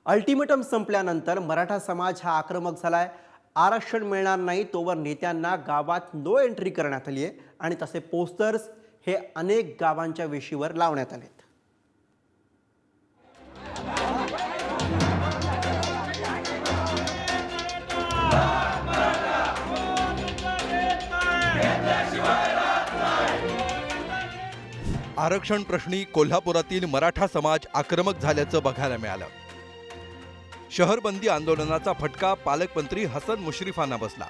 Ultimatum संपल्यानंतर मराठा समाज हा आक्रमक झालाय। आरक्षण मिळणार नाही तोवर नेत्यांना गावात नो एंट्री करण्यात आली आहे आणि तसे पोस्टर्स हे अनेक गावांच्या वेशीवर लावण्यात आलेत। आरक्षण प्रश्नी कोल्हापुरातील मराठा समाज आक्रमक झाल्याचं बघायला मिळालं। शहरबंदी आंदोलनाचा फटका पालकमंत्री हसन मुश्रीफांना बसला।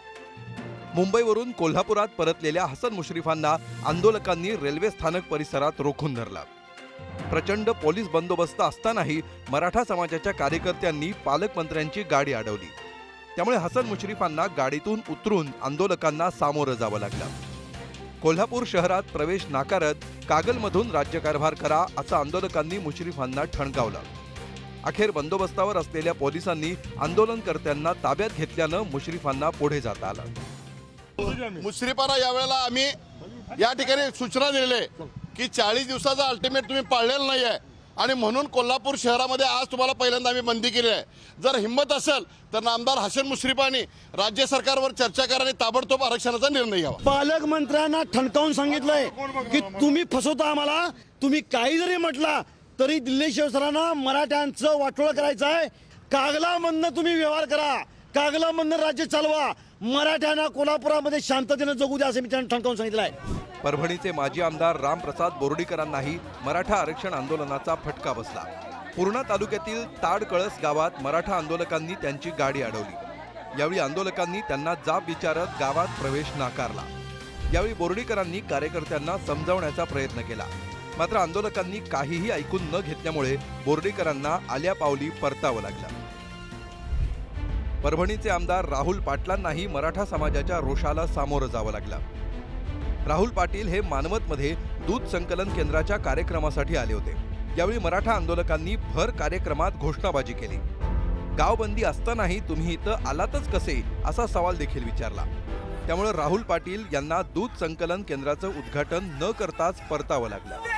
मुंबईवरून कोल्हापुरात परतलेल्या हसन मुश्रीफांना आंदोलकांनी रेल्वे स्थानक परिसरात रोखून धरलं। प्रचंड पोलीस बंदोबस्त असतानाही मराठा समाजाच्या कार्यकर्त्यांनी पालकमंत्र्यांची गाडी अडवली। त्यामुळे हसन मुश्रीफांना गाडीतून उतरून आंदोलकांना सामोरं जावं लागलं। कोल्हापूर शहरात प्रवेश नाकारत कागलमधून राज्यकारभार करा असं आंदोलकांनी मुश्रीफांना ठणकावलं। अखेर बंदोबस्तावर असलेल्या पोलिसांनी आंदोलनकर्त्यांना ताब्यात घेतल्यानं मुश्रीफांना पुढे जाता आलं। मुश्रीफांना यावेळेला आम्ही या ठिकाणी सूचना दिलेली आहे की 40 दिवसाचा अल्टिमेट तुम्ही पाळलेला नाही आहे आणि म्हणून कोल्हापूर शहरामध्ये आज तुम्हाला पहिल्यांदा आम्ही बंदी केली आहे। जर हिंमत असेल तर नामदार हसन मुश्रीफांनी राज्य सरकारवर चर्चा करा आणि ताबडतोब आरक्षणाचा निर्णय घ्यावा। पालकमंत्र्यांना ठणकावून सांगितलंय की तुम्ही फसवता आम्हाला, तुम्ही काही जरी म्हटला तरी दिल्ली शिवसरांना मराठ्यांचं वाटोळं करायचं आहे। कागलामधनं तुम्ही व्यवहार करा, कागलामधनं राज्य चालवा, मराठ्यांना कोल्हापुरामध्ये शांततेनं जगू द्या असं मी त्यांना ठणकावून सांगितलं आहे। परभणीचे माजी आमदार रामप्रसाद बोर्डीकरांनाही मराठा आरक्षण आंदोलनाचा फटका बसला। पूर्णा तालुक्यातील ताडकळस गावात मराठा आंदोलकांनी त्यांची गाडी अडवली। यावेळी आंदोलकांनी त्यांना जाब विचारत गावात प्रवेश नाकारला। यावेळी बोर्डीकरांनी कार्यकर्त्यांना समजावण्याचा प्रयत्न केला, मात्र आंदोलकांनी काहीही ऐकून न घेतल्यामुळे बोर्डीकरांना आल्या पावली परतावं लागलं। परभणीचे आमदार राहुल पाटलांनाही मराठा समाजाच्या रोषाला सामोरं जावं लागलं। राहुल पाटील हे मानवतमध्ये दूध संकलन केंद्राच्या कार्यक्रमासाठी आले होते। यावेळी मराठा आंदोलकांनी भर कार्यक्रमात घोषणाबाजी केली। गावबंदी असतानाही तुम्ही इथं आलातच कसे असा सवाल देखील विचारला। त्यामुळे राहुल पाटील यांना दूध संकलन केंद्राचं उद्घाटन न करताच परतावं लागलं।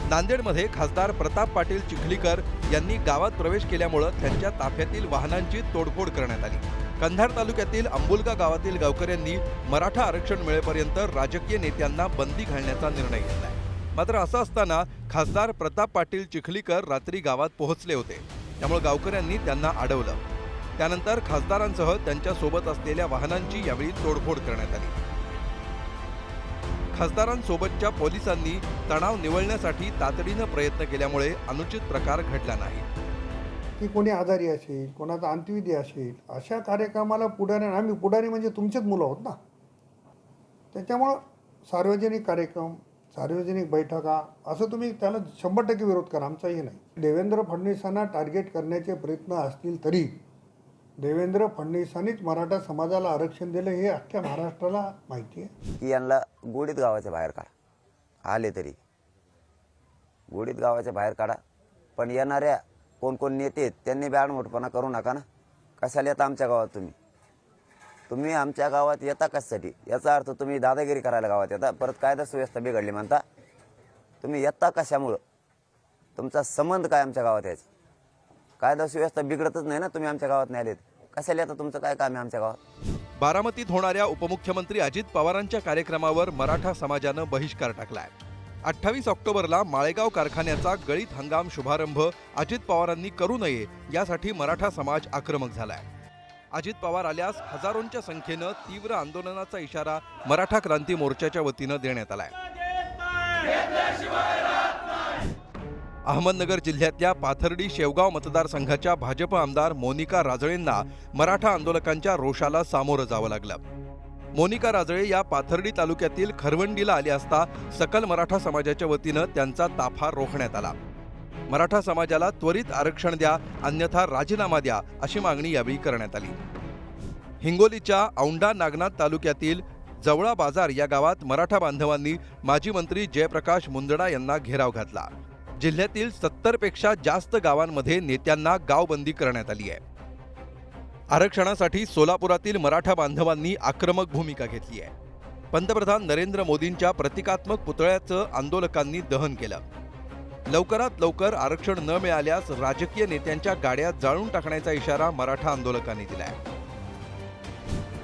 नांदेडमध्ये खासदार प्रताप पाटील चिखलीकर यांनी गावात प्रवेश केल्यामुळे त्यांच्या ताफ्यातील वाहनांची तोडफोड करण्यात आली। कंधार तालुक्यातील अंबुलगा गावातील गावकऱ्यांनी मराठा आरक्षण मिळेपर्यंत राजकीय नेत्यांना बंदी घालण्याचा निर्णय घेतलाय। मात्र असं असताना खासदार प्रताप पाटील चिखलीकर रात्री गावात पोहोचले होते, त्यामुळे गावकऱ्यांनी त्यांना अडवलं। त्यानंतर खासदारांसह त्यांच्या सोबत असलेल्या वाहनांची यावेळी तोडफोड करण्यात आली। खासदारांसोबतच्या पोलिसांनी तणाव निवळण्यासाठी तातडीनं प्रयत्न केल्यामुळे अनुचित प्रकार घडला नाही। की कोणी आजारी असेल, कोणाचा अंत्यविधी असेल, अशा कार्यक्रमाला आम्ही पुढारी म्हणजे तुमचेच मुलं आहोत ना, त्याच्यामुळं सार्वजनिक कार्यक्रम, सार्वजनिक बैठका असं तुम्ही त्याला 100% विरोध करा, आमचाही नाही। देवेंद्र फडणवीसांना टार्गेट करण्याचे प्रयत्न असतील तरी देवेंद्र फडणवीसांनीच मराठा समाजाला आरक्षण दिलं हे अख्ख्या महाराष्ट्राला माहिती आहे। की यांना गोडीत गावाच्या बाहेर काढा, आले तरी गोडीत गावाच्या बाहेर काढा। पण येणाऱ्या कोण नेते आहेत त्यांनी बी आडमोठपणा करू नका ना। कशाला येता आमच्या गावात तुम्ही आमच्या गावात येता कशासाठी? याचा अर्थ तुम्ही दादागिरी करायला गावात येता, परत कायदा सुव्यवस्था बिघडली म्हणता। तुम्ही येता कशामुळं? तुमचा संबंध काय आमच्या गावात यायचा? कायदा सुव्यवस्था बिघडतच नाही ना, तुम्ही आमच्या गावात नाही आलेत, कशाला येता? तुमचं काय काम आहे आमच्या गावात? बारामतीत होणाऱ्या उपमुख्यमंत्री अजित पवारांच्या कार्यक्रमावर मराठा समाजानं बहिष्कार टाकलाय। 28 ऑक्टोबरला माळेगाव कारखान्याचा गळीत हंगाम शुभारंभ अजित पवारांनी करू नये यासाठी मराठा समाज आक्रमक झालाय। अजित पवार आल्यास हजारोंच्या संख्येनं तीव्र आंदोलनाचा इशारा मराठा क्रांती मोर्चाच्या वतीनं देण्यात आलाय। अहमदनगर जिल्ह्यातल्या पाथर्डी शेवगाव मतदारसंघाच्या भाजप आमदार मोनिका राजळेंना मराठा आंदोलकांच्या रोषाला सामोरं जावं लागलं। मोनिका राजळे या पाथर्डी तालुक्यातील खरवंडीला आले असता सकल मराठा समाजाच्या वतीनं त्यांचा ताफा रोखण्यात आला। मराठा समाजाला त्वरित आरक्षण द्या, अन्यथा राजीनामा द्या अशी मागणी यावेळी करण्यात आली। हिंगोलीच्या औंढा नागनाथ तालुक्यातील जवळा बाजार या गावात मराठा बांधवांनी माजी मंत्री जयप्रकाश मुंदडा यांना घेराव घातला। जिल्ह्यातील 70 पेक्षा जास्त गावांमध्ये नेत्यांना गावबंदी करण्यात आली आहे। आरक्षणासाठी सोलापुरातील मराठा बांधवांनी आक्रमक भूमिका घेतली आहे। पंतप्रधान नरेंद्र मोदींच्या प्रतिकात्मक पुतळ्याचं आंदोलकांनी दहन केलं। लवकरात लवकर आरक्षण न मिळाल्यास राजकीय नेत्यांच्या गाड्या जाळून टाकण्याचा इशारा मराठा आंदोलकांनी दिलाय.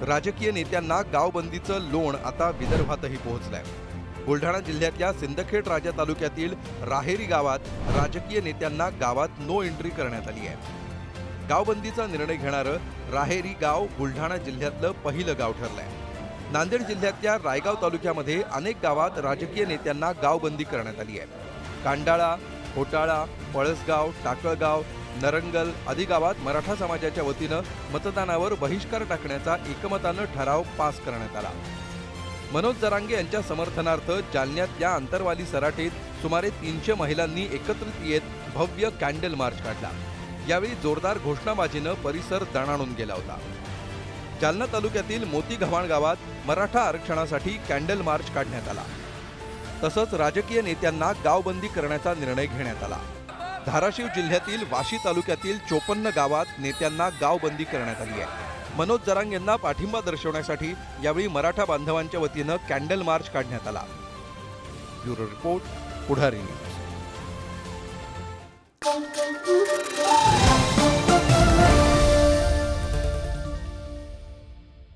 राजकीय नेत्यांना गावबंदीचं लोण आता विदर्भातही पोहोचलंय. बुलढाणा जिल्ह्यातल्या सिंदखेड राजा तालुक्यातील राहेरी गावात राजकीय नेत्यांना गावात नो एंट्री करण्यात आली आहे. गावबंदीचा निर्णय घेणारं राहेरी गाव बुलढाणा जिल्ह्यातलं पहिलं गाव ठरलंय. नांदेड जिल्ह्यातल्या रायगाव तालुक्यामध्ये अनेक गावात राजकीय नेत्यांना गावबंदी करण्यात आली आहे. कांडाळा, होटाळा, पळसगाव, टाकळगाव, नरंगल आदी गावात मराठा समाजाच्या वतीनं मतदानावर बहिष्कार टाकण्याचा एकमतानं ठराव पास करण्यात आला. मनोज जरांगे यांच्या समर्थनार्थ जालन्यात या आंतरवाली सराटीत सुमारे 300 महिलांनी एकत्रित येत भव्य कॅन्डल मार्च काढला. यावेळी जोरदार घोषणाबाजीनं परिसर दणाणून गेला होता. जालना तालुक्यातील मोती गव्हाण गावात मराठा आरक्षणासाठी कॅन्डल मार्च काढण्यात आला. तसंच राजकीय नेत्यांना गावबंदी करण्याचा निर्णय घेण्यात आला. धाराशिव जिल्ह्यातील वाशी तालुक्यातील 54 गावात नेत्यांना गावबंदी करण्यात आली आहे. मनोज जरांगे यांना पाठिंबा दर्शवण्यासाठी यावेळी मराठा बांधवांच्या वतीनं कॅन्डल मार्च काढण्यात आला. ब्युरो रिपोर्ट, पुढारी न्यूज.